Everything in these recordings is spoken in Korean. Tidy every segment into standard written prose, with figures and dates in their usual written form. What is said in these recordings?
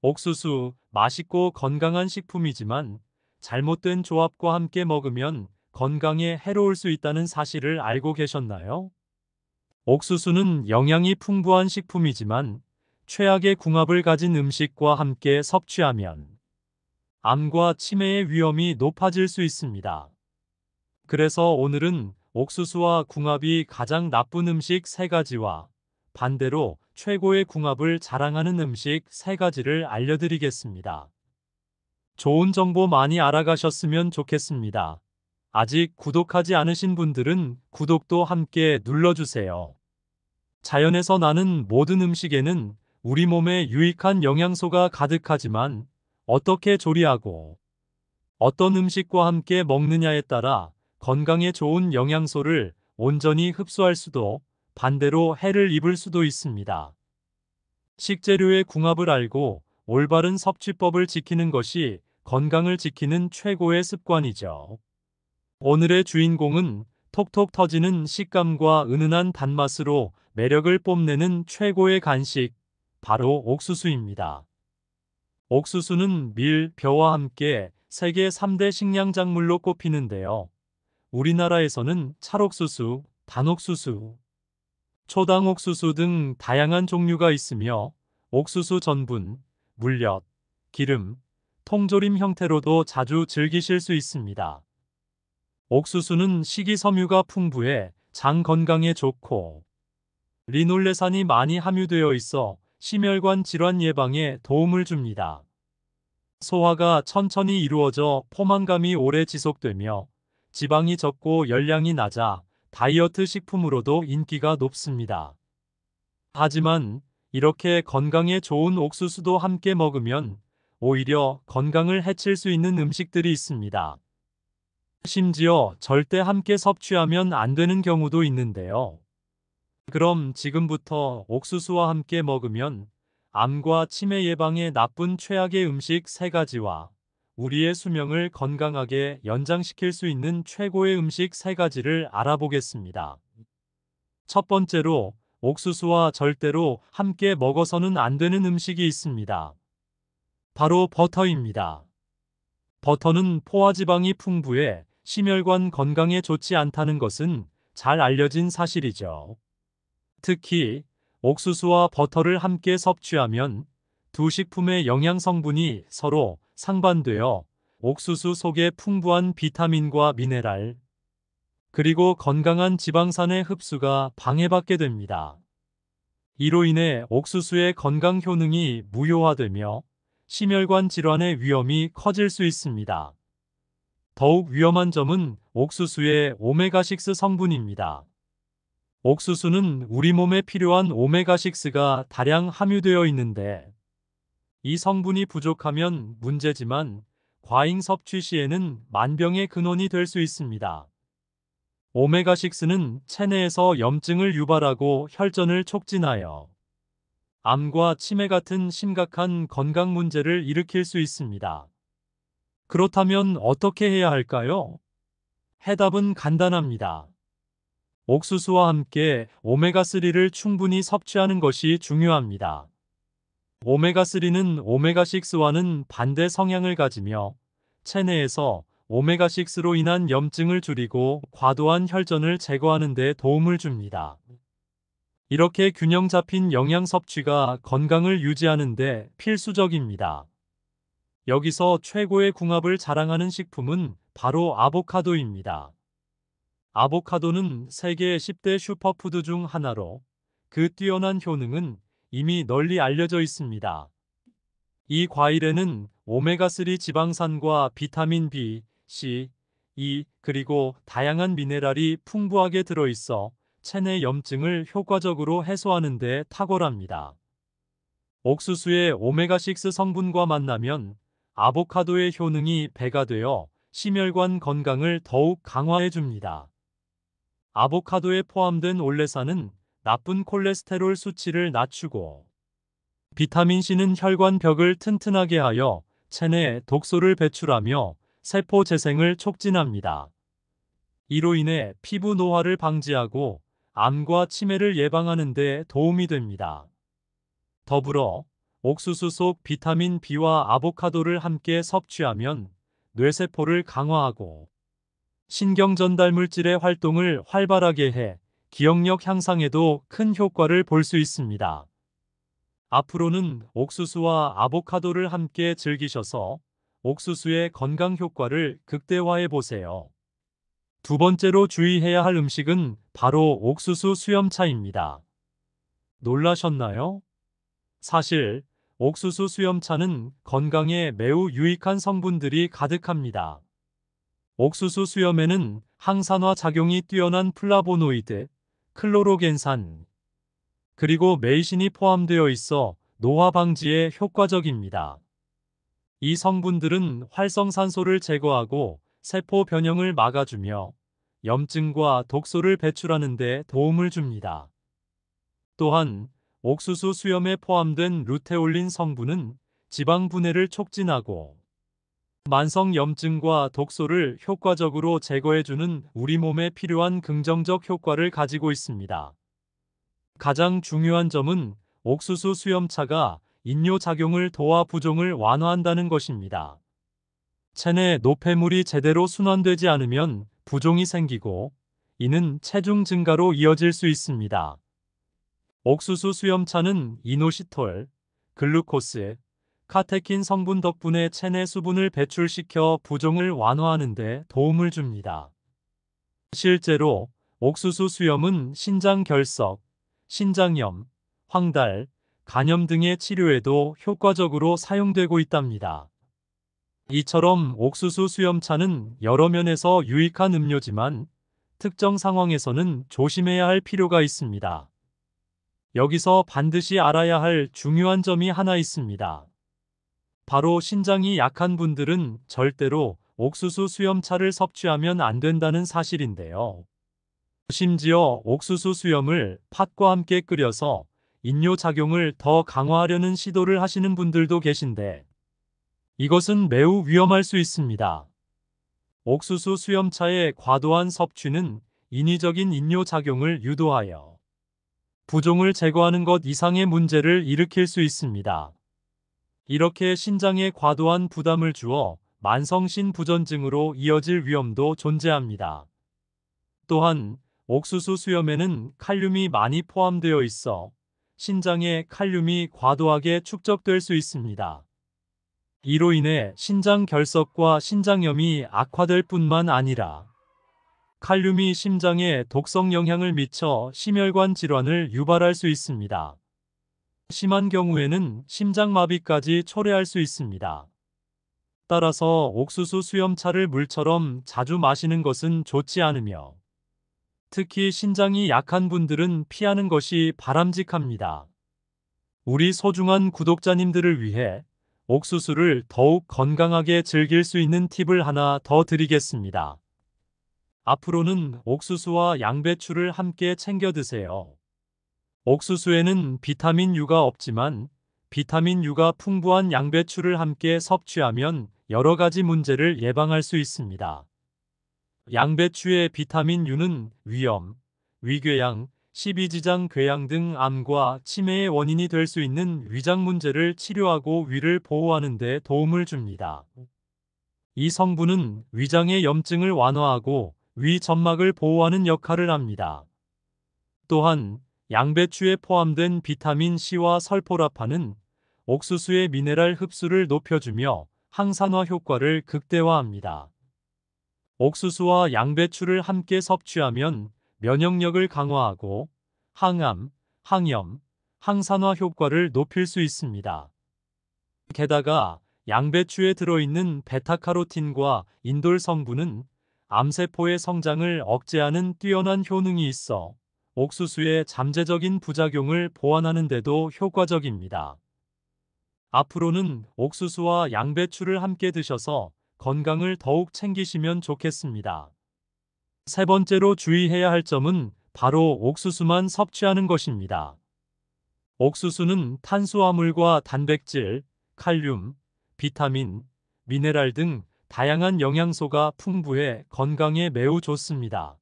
옥수수, 맛있고 건강한 식품이지만 잘못된 조합과 함께 먹으면 건강에 해로울 수 있다는 사실을 알고 계셨나요? 옥수수는 영양이 풍부한 식품이지만 최악의 궁합을 가진 음식과 함께 섭취하면 암과 치매의 위험이 높아질 수 있습니다. 그래서 오늘은 옥수수와 궁합이 가장 나쁜 음식 3가지와 반대로 최고의 궁합을 자랑하는 음식 3가지를 알려드리겠습니다. 좋은 정보 많이 알아가셨으면 좋겠습니다. 아직 구독하지 않으신 분들은 구독도 함께 눌러주세요. 자연에서 나는 모든 음식에는 우리 몸에 유익한 영양소가 가득하지만 어떻게 조리하고 어떤 음식과 함께 먹느냐에 따라 건강에 좋은 영양소를 온전히 흡수할 수도 반대로 해를 입을 수도 있습니다. 식재료의 궁합을 알고 올바른 섭취법을 지키는 것이 건강을 지키는 최고의 습관이죠. 오늘의 주인공은 톡톡 터지는 식감과 은은한 단맛으로 매력을 뽐내는 최고의 간식, 바로 옥수수입니다. 옥수수는 밀, 벼와 함께 세계 3대 식량작물로 꼽히는데요. 우리나라에서는 찰옥수수, 단옥수수, 초당옥수수 등 다양한 종류가 있으며 옥수수 전분, 물엿, 기름, 통조림 형태로도 자주 즐기실 수 있습니다. 옥수수는 식이섬유가 풍부해 장 건강에 좋고 리놀레산이 많이 함유되어 있어 심혈관 질환 예방에 도움을 줍니다. 소화가 천천히 이루어져 포만감이 오래 지속되며 지방이 적고 열량이 낮아 다이어트 식품으로도 인기가 높습니다. 하지만 이렇게 건강에 좋은 옥수수도 함께 먹으면 오히려 건강을 해칠 수 있는 음식들이 있습니다. 심지어 절대 함께 섭취하면 안 되는 경우도 있는데요. 그럼 지금부터 옥수수와 함께 먹으면 암과 치매 예방에 나쁜 최악의 음식 3가지와 우리의 수명을 건강하게 연장시킬 수 있는 최고의 음식 3가지를 알아보겠습니다. 첫 번째로 옥수수와 절대로 함께 먹어서는 안 되는 음식이 있습니다. 바로 버터입니다. 버터는 포화지방이 풍부해 심혈관 건강에 좋지 않다는 것은 잘 알려진 사실이죠. 특히 옥수수와 버터를 함께 섭취하면 두 식품의 영양 성분이 서로 상반되어 옥수수 속에 풍부한 비타민과 미네랄, 그리고 건강한 지방산의 흡수가 방해받게 됩니다. 이로 인해 옥수수의 건강 효능이 무효화되며 심혈관 질환의 위험이 커질 수 있습니다. 더욱 위험한 점은 옥수수의 오메가6 성분입니다. 옥수수는 우리 몸에 필요한 오메가6가 다량 함유되어 있는데 이 성분이 부족하면 문제지만 과잉 섭취 시에는 만병의 근원이 될 수 있습니다. 오메가6는 체내에서 염증을 유발하고 혈전을 촉진하여 암과 치매 같은 심각한 건강 문제를 일으킬 수 있습니다. 그렇다면 어떻게 해야 할까요? 해답은 간단합니다. 옥수수와 함께 오메가3를 충분히 섭취하는 것이 중요합니다. 오메가3는 오메가6와는 반대 성향을 가지며 체내에서 오메가6로 인한 염증을 줄이고 과도한 혈전을 제거하는 데 도움을 줍니다. 이렇게 균형 잡힌 영양 섭취가 건강을 유지하는 데 필수적입니다. 여기서 최고의 궁합을 자랑하는 식품은 바로 아보카도입니다. 아보카도는 세계 10대 슈퍼푸드 중 하나로 그 뛰어난 효능은 이미 널리 알려져 있습니다. 이 과일에는 오메가3 지방산과 비타민 B, C, E, 그리고 다양한 미네랄이 풍부하게 들어있어 체내 염증을 효과적으로 해소하는 데 탁월합니다. 옥수수의 오메가6 성분과 만나면 아보카도의 효능이 배가 되어 심혈관 건강을 더욱 강화해 줍니다. 아보카도에 포함된 올레산은 나쁜 콜레스테롤 수치를 낮추고 비타민C는 혈관벽을 튼튼하게 하여 체내 독소를 배출하며 세포 재생을 촉진합니다. 이로 인해 피부 노화를 방지하고 암과 치매를 예방하는 데 도움이 됩니다. 더불어 옥수수 속 비타민 B와 아보카도를 함께 섭취하면 뇌세포를 강화하고 신경 전달 물질의 활동을 활발하게 해 기억력 향상에도 큰 효과를 볼 수 있습니다. 앞으로는 옥수수와 아보카도를 함께 즐기셔서 옥수수의 건강 효과를 극대화해 보세요. 두 번째로 주의해야 할 음식은 바로 옥수수 수염차입니다. 놀라셨나요? 사실 옥수수 수염차는 건강에 매우 유익한 성분들이 가득합니다. 옥수수 수염에는 항산화 작용이 뛰어난 플라보노이드, 클로로겐산, 그리고 메이신이 포함되어 있어 노화 방지에 효과적입니다. 이 성분들은 활성산소를 제거하고 세포 변형을 막아주며 염증과 독소를 배출하는 데 도움을 줍니다. 또한 옥수수 수염에 포함된 루테올린 성분은 지방 분해를 촉진하고 만성 염증과 독소를 효과적으로 제거해주는 우리 몸에 필요한 긍정적 효과를 가지고 있습니다. 가장 중요한 점은 옥수수 수염차가 인뇨작용을 도와 부종을 완화한다는 것입니다. 체내 노폐물이 제대로 순환되지 않으면 부종이 생기고 이는 체중 증가로 이어질 수 있습니다. 옥수수 수염차는 이노시톨, 글루코스, 카테킨 성분 덕분에 체내 수분을 배출시켜 부종을 완화하는 데 도움을 줍니다. 실제로 옥수수 수염은 신장 결석, 신장염, 황달, 간염 등의 치료에도 효과적으로 사용되고 있답니다. 이처럼 옥수수 수염차는 여러 면에서 유익한 음료지만 특정 상황에서는 조심해야 할 필요가 있습니다. 여기서 반드시 알아야 할 중요한 점이 하나 있습니다. 바로 신장이 약한 분들은 절대로 옥수수 수염차를 섭취하면 안 된다는 사실인데요. 심지어 옥수수 수염을 팥과 함께 끓여서 인뇨작용을 더 강화하려는 시도를 하시는 분들도 계신데 이것은 매우 위험할 수 있습니다. 옥수수 수염차의 과도한 섭취는 인위적인 인뇨작용을 유도하여 부종을 제거하는 것 이상의 문제를 일으킬 수 있습니다. 이렇게 신장에 과도한 부담을 주어 만성신 부전증으로 이어질 위험도 존재합니다. 또한 옥수수 수염에는 칼륨이 많이 포함되어 있어 신장에 칼륨이 과도하게 축적될 수 있습니다. 이로 인해 신장 결석과 신장염이 악화될 뿐만 아니라 칼륨이 심장에 독성 영향을 미쳐 심혈관 질환을 유발할 수 있습니다. 심한 경우에는 심장마비까지 초래할 수 있습니다. 따라서 옥수수 수염차를 물처럼 자주 마시는 것은 좋지 않으며 특히 신장이 약한 분들은 피하는 것이 바람직합니다. 우리 소중한 구독자님들을 위해 옥수수를 더욱 건강하게 즐길 수 있는 팁을 하나 더 드리겠습니다. 앞으로는 옥수수와 양배추를 함께 챙겨 드세요. 옥수수에는 비타민 U가 없지만 비타민 U가 풍부한 양배추를 함께 섭취하면 여러 가지 문제를 예방할 수 있습니다. 양배추의 비타민 U는 위염, 위궤양, 십이지장 궤양 등 암과 치매의 원인이 될 수 있는 위장 문제를 치료하고 위를 보호하는 데 도움을 줍니다. 이 성분은 위장의 염증을 완화하고 위 점막을 보호하는 역할을 합니다. 또한 양배추에 포함된 비타민 C와 설포라판은 옥수수의 미네랄 흡수를 높여주며 항산화 효과를 극대화합니다. 옥수수와 양배추를 함께 섭취하면 면역력을 강화하고 항암, 항염, 항산화 효과를 높일 수 있습니다. 게다가 양배추에 들어있는 베타카로틴과 인돌 성분은 암세포의 성장을 억제하는 뛰어난 효능이 있어 옥수수의 잠재적인 부작용을 보완하는 데도 효과적입니다. 앞으로는 옥수수와 양배추를 함께 드셔서 건강을 더욱 챙기시면 좋겠습니다. 세 번째로 주의해야 할 점은 바로 옥수수만 섭취하는 것입니다. 옥수수는 탄수화물과 단백질, 칼륨, 비타민, 미네랄 등 다양한 영양소가 풍부해 건강에 매우 좋습니다.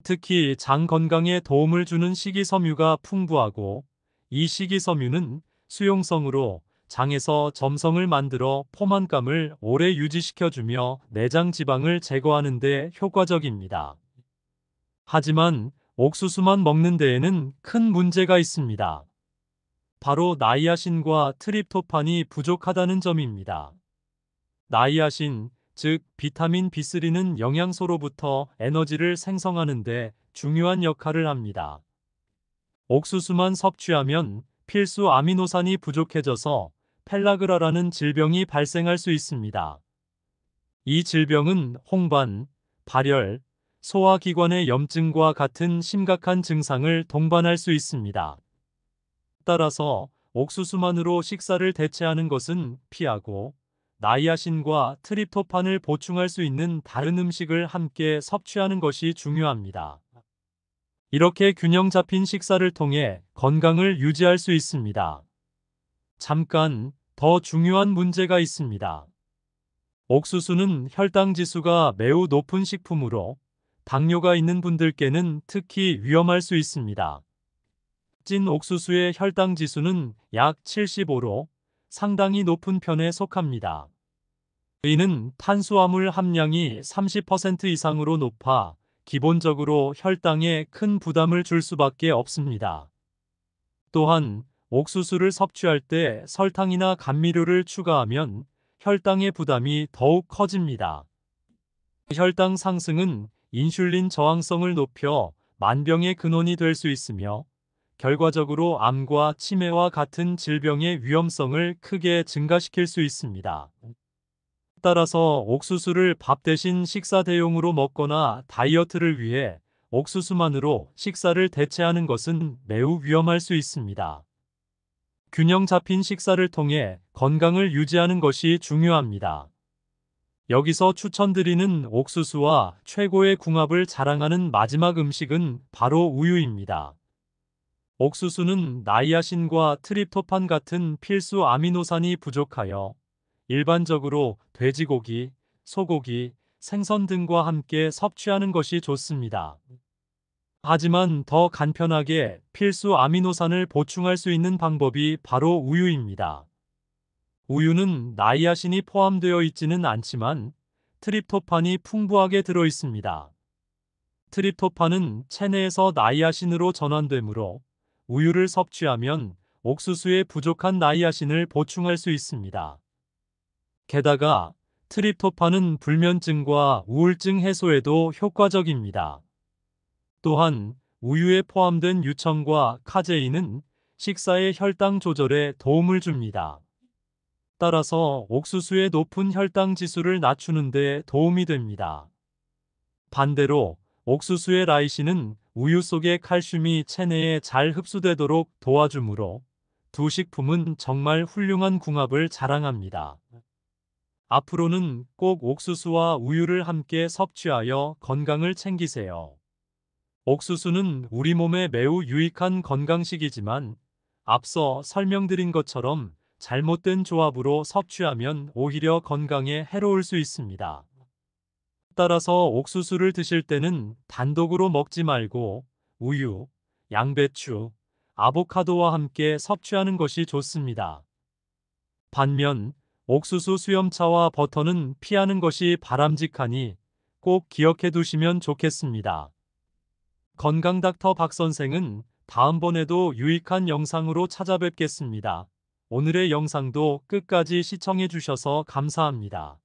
특히 장 건강에 도움을 주는 식이섬유가 풍부하고 이 식이섬유는 수용성으로 장에서 점성을 만들어 포만감을 오래 유지시켜주며 내장 지방을 제거하는 데 효과적입니다. 하지만 옥수수만 먹는 데에는 큰 문제가 있습니다. 바로 나이아신과 트립토판이 부족하다는 점입니다. 나이아신, 즉 비타민 B3는 영양소로부터 에너지를 생성하는 데 중요한 역할을 합니다. 옥수수만 섭취하면 필수 아미노산이 부족해져서 펠라그라라는 질병이 발생할 수 있습니다. 이 질병은 홍반, 발열, 소화기관의 염증과 같은 심각한 증상을 동반할 수 있습니다. 따라서 옥수수만으로 식사를 대체하는 것은 피하고 나이아신과 트립토판을 보충할 수 있는 다른 음식을 함께 섭취하는 것이 중요합니다. 이렇게 균형 잡힌 식사를 통해 건강을 유지할 수 있습니다. 잠깐 더 중요한 문제가 있습니다. 옥수수는 혈당 지수가 매우 높은 식품으로 당뇨가 있는 분들께는 특히 위험할 수 있습니다. 찐 옥수수의 혈당 지수는 약 75로 상당히 높은 편에 속합니다. 이는 탄수화물 함량이 30% 이상으로 높아 기본적으로 혈당에 큰 부담을 줄 수밖에 없습니다. 또한 옥수수를 섭취할 때 설탕이나 감미료를 추가하면 혈당의 부담이 더욱 커집니다. 혈당 상승은 인슐린 저항성을 높여 만병의 근원이 될 수 있으며 결과적으로 암과 치매와 같은 질병의 위험성을 크게 증가시킬 수 있습니다. 따라서 옥수수를 밥 대신 식사 대용으로 먹거나 다이어트를 위해 옥수수만으로 식사를 대체하는 것은 매우 위험할 수 있습니다. 균형 잡힌 식사를 통해 건강을 유지하는 것이 중요합니다. 여기서 추천드리는 옥수수와 최고의 궁합을 자랑하는 마지막 음식은 바로 우유입니다. 옥수수는 나이아신과 트립토판 같은 필수 아미노산이 부족하여 일반적으로 돼지고기, 소고기, 생선 등과 함께 섭취하는 것이 좋습니다. 하지만 더 간편하게 필수 아미노산을 보충할 수 있는 방법이 바로 우유입니다. 우유는 나이아신이 포함되어 있지는 않지만 트립토판이 풍부하게 들어 있습니다. 트립토판은 체내에서 나이아신으로 전환되므로 우유를 섭취하면 옥수수의 부족한 나이아신을 보충할 수 있습니다. 게다가 트립토판은 불면증과 우울증 해소에도 효과적입니다. 또한 우유에 포함된 유청과 카제인은 식사의 혈당 조절에 도움을 줍니다. 따라서 옥수수의 높은 혈당 지수를 낮추는 데 도움이 됩니다. 반대로 옥수수의 라이신은 우유 속의 칼슘이 체내에 잘 흡수되도록 도와주므로 두 식품은 정말 훌륭한 궁합을 자랑합니다. 앞으로는 꼭 옥수수와 우유를 함께 섭취하여 건강을 챙기세요. 옥수수는 우리 몸에 매우 유익한 건강식이지만 앞서 설명드린 것처럼 잘못된 조합으로 섭취하면 오히려 건강에 해로울 수 있습니다. 따라서 옥수수를 드실 때는 단독으로 먹지 말고 우유, 양배추, 아보카도와 함께 섭취하는 것이 좋습니다. 반면 옥수수 수염차와 버터는 피하는 것이 바람직하니 꼭 기억해 두시면 좋겠습니다. 건강닥터 박선생은 다음번에도 유익한 영상으로 찾아뵙겠습니다. 오늘의 영상도 끝까지 시청해 주셔서 감사합니다.